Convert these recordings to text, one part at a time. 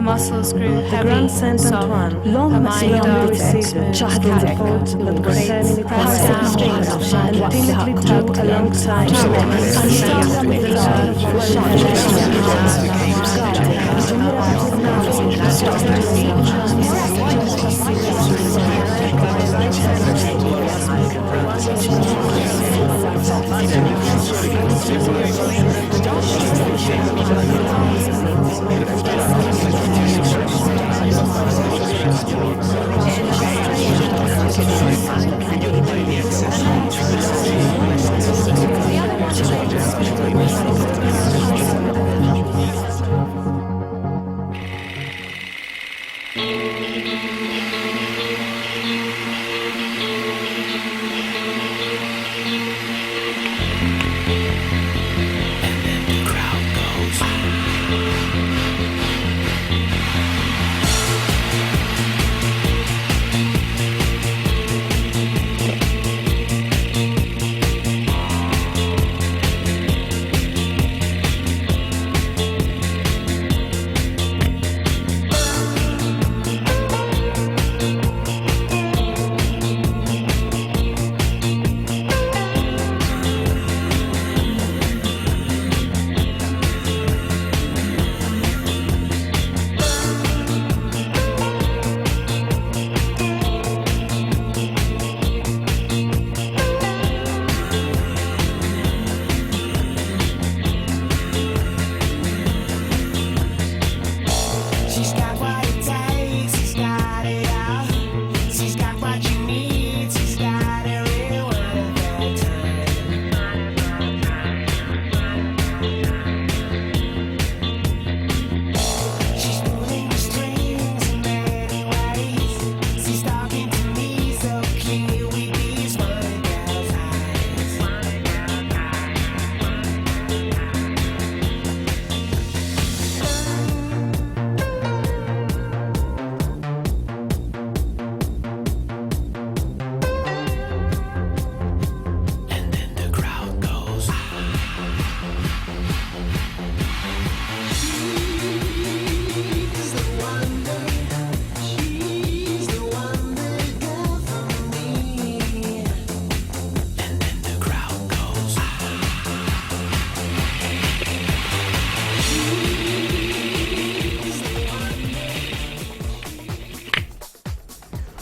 Her muscles grew The heavy, Grand Saint soft. Antoine, Her long mind slowly darted, receded from the static. port that were turning it Pressed down away, strings of and timidly tugged alongside him.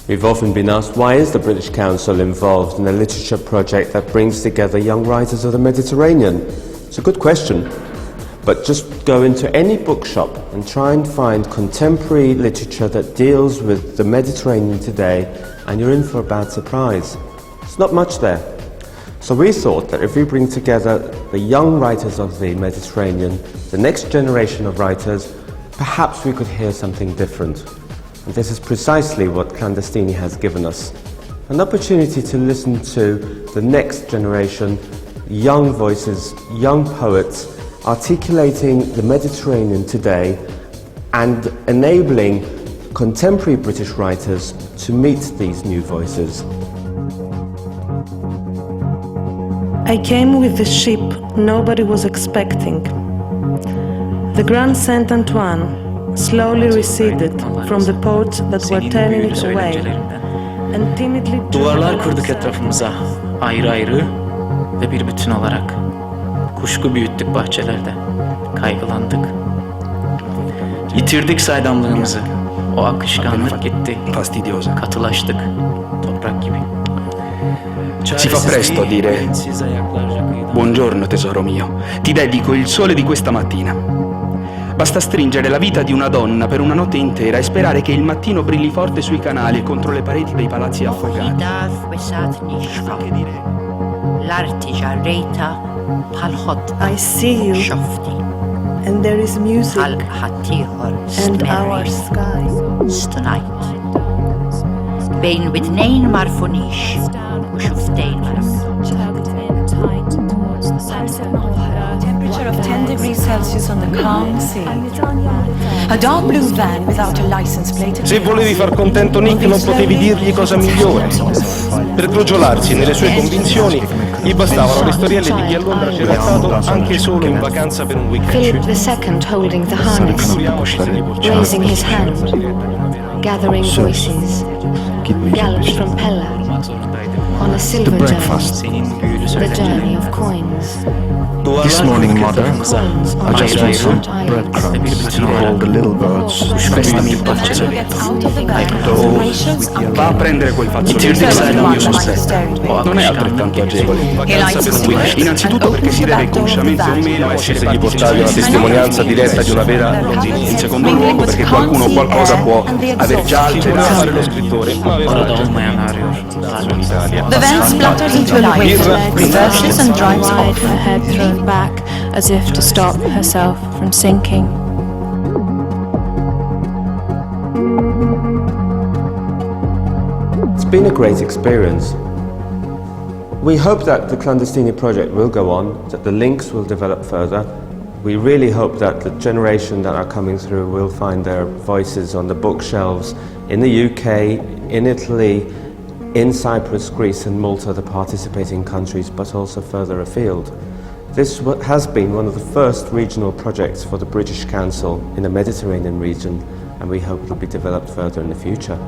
We've often been asked, why is the British Council involved in a literature project that brings together young writers of the Mediterranean? It's a good question, but just go into any bookshop and try and find contemporary literature that deals with the Mediterranean today, and you're in for a bad surprise. It's not much there. So we thought that if we bring together the young writers of the Mediterranean, the next generation of writers, perhaps we could hear something different. And this is precisely what Klandestini has given us. An opportunity to listen to the next generation, young voices, young poets, articulating the Mediterranean today and enabling contemporary British writers to meet these new voices. I came with the ship nobody was expecting. The Grand Saint Antoine slowly receded from the ports that were turning it away, and timidly Duvarlar kurduk etrafımıza, ayrı ayrı ve bir bütün olarak. Kuşku büyüttük bahçelerde, kaygılandık. Yitirdik saydamlığımızı, o akışkanlık gitti, katılaştık, toprak gibi. Si fa presto a dire buongiorno tesoro mio, ti dedico il sole di questa mattina. Basta stringere la vita di una donna per una notte intera e sperare che il mattino brilli forte sui canali e contro le pareti dei palazzi affogati. I see you, and there is music, and our sky. Been with nain marfonish, ushuftein Temperature of 10 degrees Celsius on the calm sea. A dark blue van without a license plate. Se volevi far contento Nick non potevi dirgli cosa migliore. Per crogiolarsi nelle sue convinzioni, Gli bastavano le storielle di chi a Londra c'era stato anche solo in vacanza per un Philip weekend. II holding the harness, raising his hand, gathering voices, galloped from Pella on a silver journey, the journey of coins. This morning, Mother, Coins I on just want some ancient islands. breadcrumbs for all the little birds. Prestami il Va a prendere quel fazzoletto io sul set. Non è altrettanto agevole. Innanzitutto perché si deve consciamente o meno essere Se gli portavi una testimonianza diretta di una vera londinese. in secondo luogo perché qualcuno o qualcosa può aver già Voleva fare lo alterato. scrittore, ma aveva Orada già olmayan arıyor. in Italia. The van splatters into a life, reverses and drives wide, off. her head thrown back as if to stop herself from sinking. It's been a great experience. We hope that the Klandestini project will go on, that the links will develop further. We really hope that the generation that are coming through will find their voices on the bookshelves in the UK, in Italy, in Cyprus, Greece and Malta, the participating countries, but also further afield. This has been one of the first regional projects for the British Council in the Mediterranean region, and we hope it will be developed further in the future.